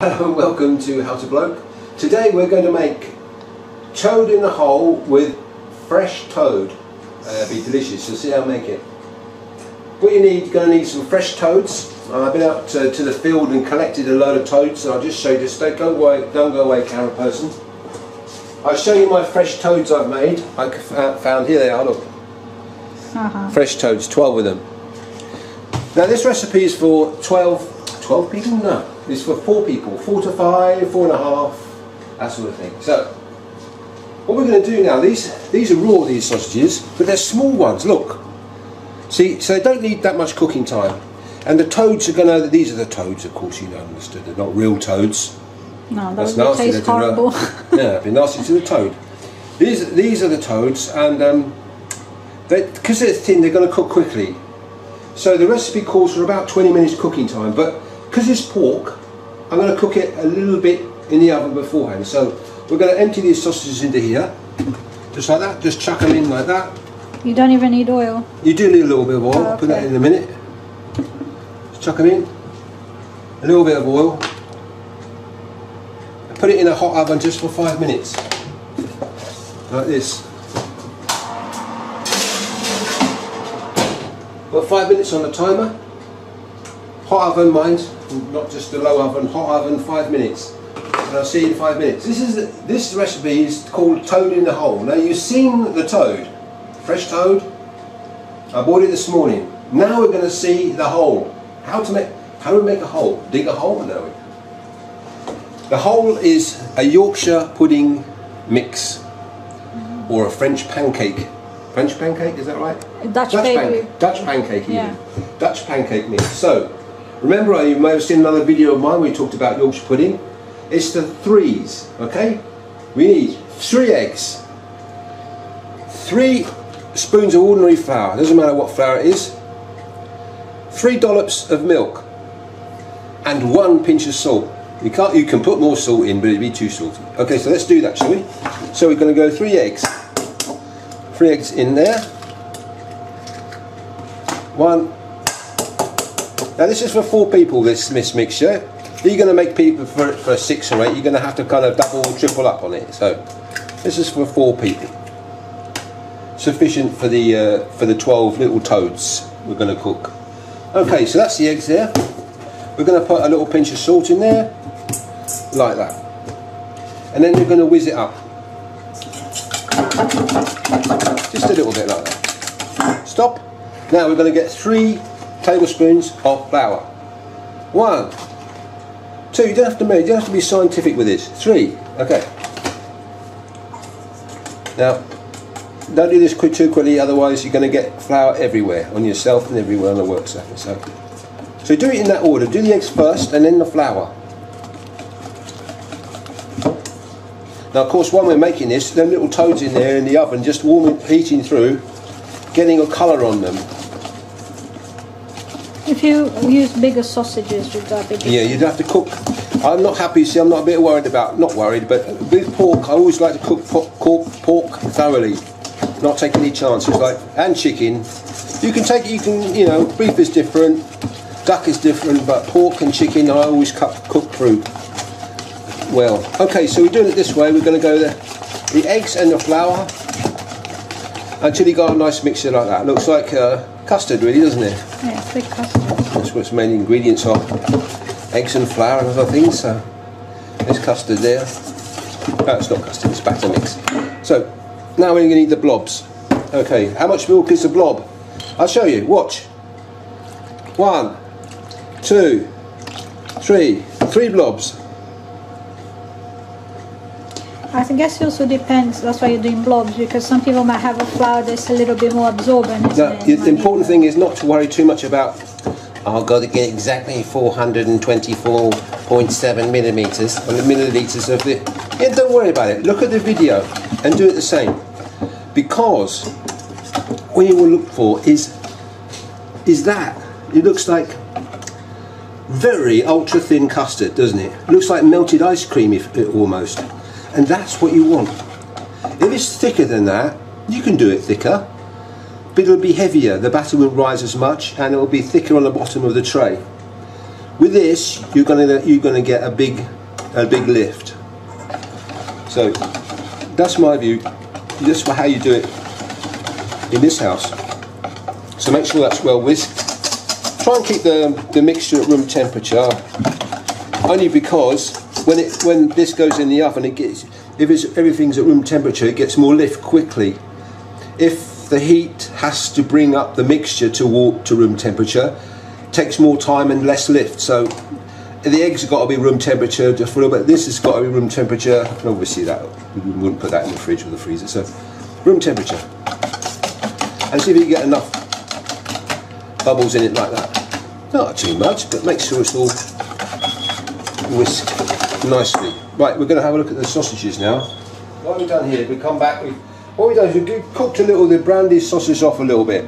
Hello and welcome to HowToBloke. Today we're going to make toad in the hole with fresh toad. Be delicious, so see how I make it. What you need, you're going to need some fresh toads. I've been out to the field and collected a load of toads, so I'll just show you this. Don't go away camera person. I'll show you my fresh toads I've made. I found, here they are, look. Fresh toads, 12 of them. Now this recipe is for 12 people? No, it's for 4 people, 4 to 5, 4 and a half, that sort of thing. So, what we're going to do now, these are raw, these sausages, but they're small ones, look. See, so they don't need that much cooking time. And the toads are going to, these are the toads, of course, you know, understood, they're not real toads. No, those would taste horrible. Yeah, it'd be nasty to the toad. These are the toads, and because they're thin, they're going to cook quickly. So the recipe calls for about 20 minutes cooking time, but because it's pork, I'm going to cook it a little bit in the oven beforehand. So we're going to empty these sausages into here, just like that, just chuck them in like that. You don't even need oil? You do need a little bit of oil, okay. Put that in a minute. Just chuck them in, a little bit of oil, and put it in a hot oven just for 5 minutes, like this. Got 5 minutes on the timer. Hot oven, mind, not just the low oven. Hot oven, 5 minutes. And I'll see you in 5 minutes. This recipe is called toad in the hole. Now you've seen the toad, fresh toad. I bought it this morning. Now we're going to see the hole. How to make a hole? Dig a hole? No. The hole is a Yorkshire pudding mix, or a French pancake. French pancake, is that right? Dutch pancake. Dutch pancake, even. Yeah. Dutch pancake mix. So, remember, you may have seen another video of mine where we talked about Yorkshire pudding. It's the 3s, okay? We need 3 eggs, 3 spoons of ordinary flour, doesn't matter what flour it is, 3 dollops of milk, and 1 pinch of salt. You can put more salt in, but it'd be too salty. Okay, so let's do that, shall we? So we're going to go 3 eggs. 3 eggs in there. 1. Now this is for 4 people, this mixture. If you're going to make people for 6 or 8, you're going to have to kind of double, triple up on it. So this is for 4 people. Sufficient for the 12 little toads we're going to cook. Okay, so that's the eggs there. We're going to put a little pinch of salt in there, like that. And then we're going to whiz it up. Just a little bit like that. Stop. Now we're going to get 3 tablespoons of flour. 1, 2. You don't have to be scientific with this. 3. Okay. Now, don't do this too quickly, otherwise you're going to get flour everywhere on yourself and everywhere on the work surface. So do it in that order. Do the eggs first, and then the flour. Now, of course, while we're making this, them little toads in there in the oven, just heating through, getting a colour on them. If you use bigger sausages, would that be different? Yeah, you'd have to cook. I'm not happy, see, I'm not a bit worried about, not worried, but with pork, I always like to cook pork thoroughly, not take any chances, and chicken. You know, beef is different, duck is different, but pork and chicken I always cook through. Well, okay, so we're doing it this way. We're going to go the eggs and the flour until you got a nice mixture like that. It looks like custard, really, doesn't it? Yeah, it's big custard. That's what its main ingredients are. Eggs and flour and other things. So there's custard there. No, it's not custard, it's batter mix. So now we're going to need the blobs. Okay, how much milk is a blob? I'll show you. Watch. 1, 2, 3. 3 blobs. I guess it also depends, that's why you're doing blobs, because some people might have a flour that's a little bit more absorbent. Now, the important thing is not to worry too much about, I've got to get exactly 424.7 millimeters, or the milliliters of the... Yeah, don't worry about it. Look at the video and do it the same. Because what you will look for is that. It looks like very ultra thin custard, doesn't it? It looks like melted ice cream almost. And that's what you want. If it's thicker than that, you can do it thicker, but it'll be heavier. The batter won't rise as much, and it'll be thicker on the bottom of the tray. With this, you're gonna get a big lift. So that's my view. That's how you do it in this house. So make sure that's well whisked. Try and keep the mixture at room temperature, only because when this goes in the oven, if everything's at room temperature, it gets more lift quickly. If the heat has to bring up the mixture to room temperature, it takes more time and less lift. So the eggs have got to be room temperature just for a little bit. This has got to be room temperature, and obviously that we wouldn't put that in the fridge or the freezer. So room temperature, and see if you get enough bubbles in it like that. Not too much, but make sure it's all whisked nicely. Right, we're going to have a look at the sausages now. What we've done here, we come back. What we've done is we've cooked the browned these sausages off a little bit.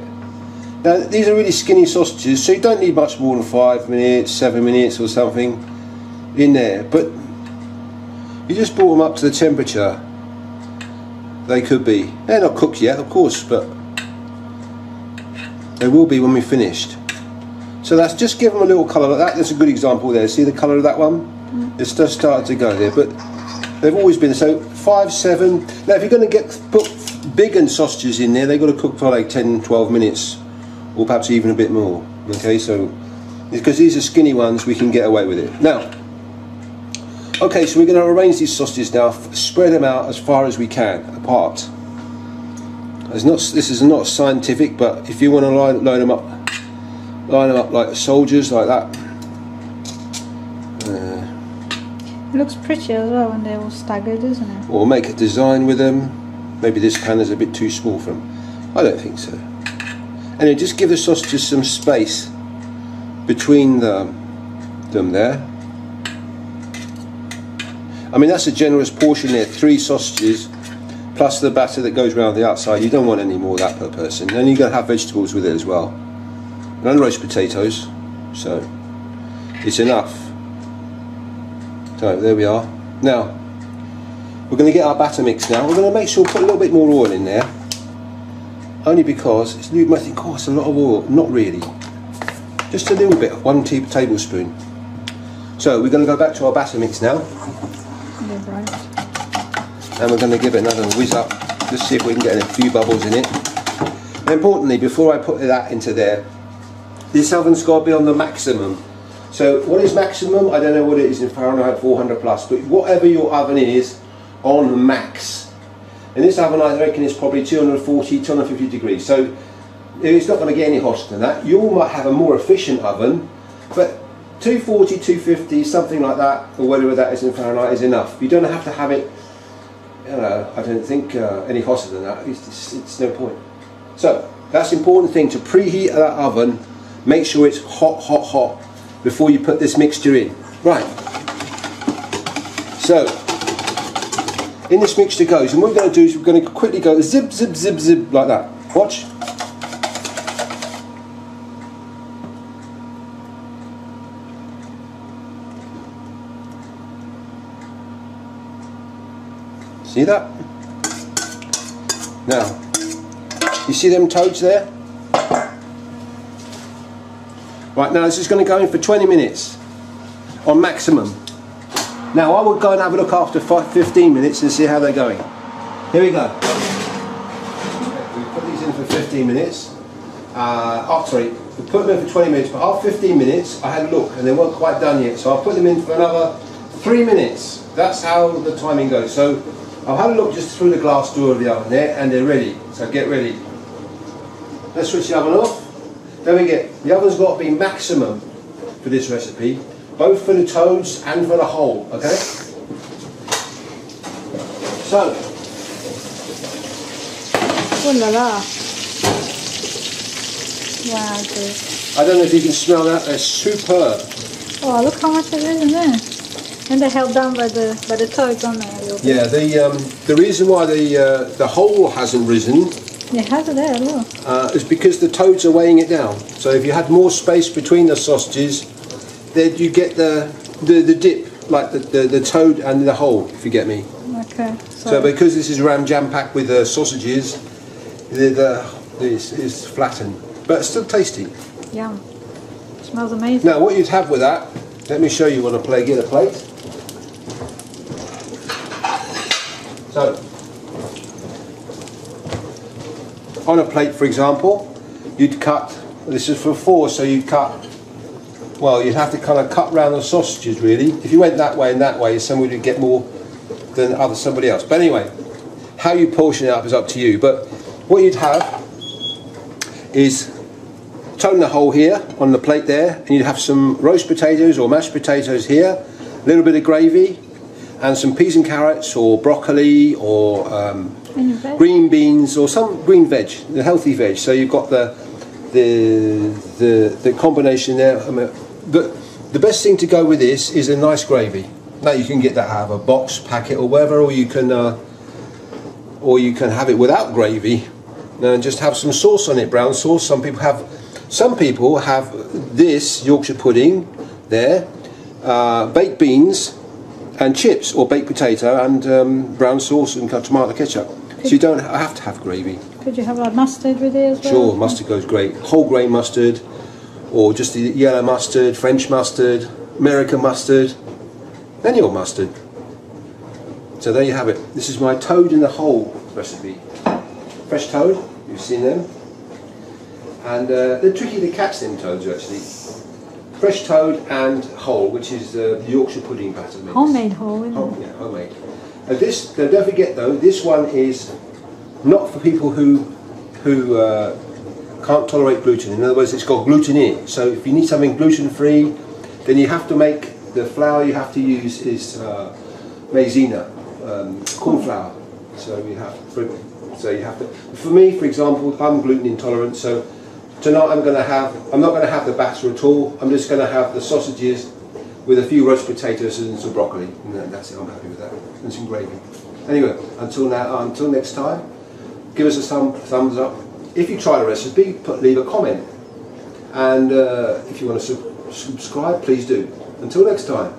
Now these are really skinny sausages, so you don't need much more than 5 minutes, 7 minutes or something in there. But you just brought them up to the temperature they could be. They're not cooked yet, of course, but they will be when we're finished. So that's just give them a little colour like that. That's a good example there. See the colour of that one? It's just started to go there, but they've always been so 5, 7. Now if you're going to put big and sausages in there, they've got to cook for like 10, 12 minutes, or perhaps even a bit more. Okay, so because these are skinny ones, we can get away with it. Now, okay, so we're going to arrange these sausages now, spread them out as far as we can apart. This is not scientific, but if you want to line them up like soldiers, like that. It looks pretty as well when they're all staggered, isn't it? Or make a design with them. Maybe this pan is a bit too small for them. I don't think so. Anyway, just give the sausages some space between them there. I mean, that's a generous portion there. 3 sausages plus the batter that goes around the outside. You don't want any more of that per person. And you're going to have vegetables with it as well. And roast potatoes. So it's enough. So there we are. Now we're going to get our batter mix now. We're going to make sure we put a little bit more oil in there, only because you might think, oh, it's a lot of oil. Not really, just a little bit, 1 tablespoon. So we're going to go back to our batter mix now. Right. And we're going to give it another whiz up, just see if we can get a few bubbles in it. And importantly, before I put that into there, this oven's got to be on the maximum. So what is maximum? I don't know what it is in Fahrenheit, 400 plus, but whatever your oven is on max. And this oven, I reckon, is probably 240, 250 degrees. So it's not going to get any hotter than that. You might have a more efficient oven, but 240, 250, something like that, or whatever that is in Fahrenheit, is enough. You don't have to have it, you know, I don't think any hotter than that. It's no point. So that's the important thing, to preheat that oven. Make sure it's hot, hot, hot before you put this mixture in. Right. So in this mixture goes, and what we're going to do is we're going to quickly go zip, zip, zip, zip like that. Watch. See that? Now, you see them toads there? Right, now this is going to go in for 20 minutes on maximum. Now I will go and have a look after 15 minutes and see how they're going. Here we go. We put these in for 15 minutes. We put them in for 20 minutes, but after 15 minutes I had a look and they weren't quite done yet, so I'll put them in for another 3 minutes. That's how the timing goes. So I've had a look just through the glass door of the oven there, and they're ready. So get ready. Let's switch the oven off. Don't forget, the oven's got to be maximum for this recipe, both for the toads and for the whole, okay? So. Oh la la. Wow, good. I don't know if you can smell that, they're superb. Oh, look how much it is in there. And they're held down by the toads on there a little bit. Yeah, the reason why the hole hasn't risen, it has it there, look. is because the toads are weighing it down. So if you had more space between the sausages, then you get the dip, like the toad and the hole, if you get me. Okay. So because this is jam-packed with sausages, this is flattened, but still tasty. Yum. Smells amazing. Now what you'd have with that, let me show you on a plate. Get a plate. So, on a plate, for example, you'd cut, this is for 4, so you'd cut, well, you'd have to kind of cut round the sausages really. If you went that way and that way, somebody would get more than somebody else. But anyway, how you portion it up is up to you. But what you'd have is tone the hole here on the plate there, and you'd have some roast potatoes or mashed potatoes here, a little bit of gravy, and some peas and carrots or broccoli or green beans or some green veg, the healthy veg. So you've got the combination there. I mean, the best thing to go with this is a nice gravy. Now you can get that out of a box, packet or whatever, or you can have it without gravy and just have some sauce on it, brown sauce. Some people have this Yorkshire pudding there, baked beans and chips, or baked potato and brown sauce and tomato ketchup. So you don't have to have gravy. Could you have like mustard with it as well? Sure, mustard goes great. Whole grain mustard, or just the yellow mustard, French mustard, American mustard, any old mustard. So there you have it. This is my toad in the hole recipe. Fresh toad, you've seen them. And they're tricky to catch, them toads actually. Fresh toad and whole, which is the Yorkshire pudding batter mix. Homemade whole, isn't it? Yeah, homemade. And this, don't forget though, this one is not for people who can't tolerate gluten. In other words, it's got gluten in it. So if you need something gluten-free, then you have to make, the flour you have to use is maizena, corn flour. So you have to. For me, for example, I'm gluten intolerant, so tonight I'm not going to have the batter at all. I'm just going to have the sausages with a few roast potatoes and some broccoli, and that's it. I'm happy with that, and some gravy. Anyway, until next time, give us a thumbs up. If you try the recipe, leave a comment, and if you want to subscribe, please do. Until next time.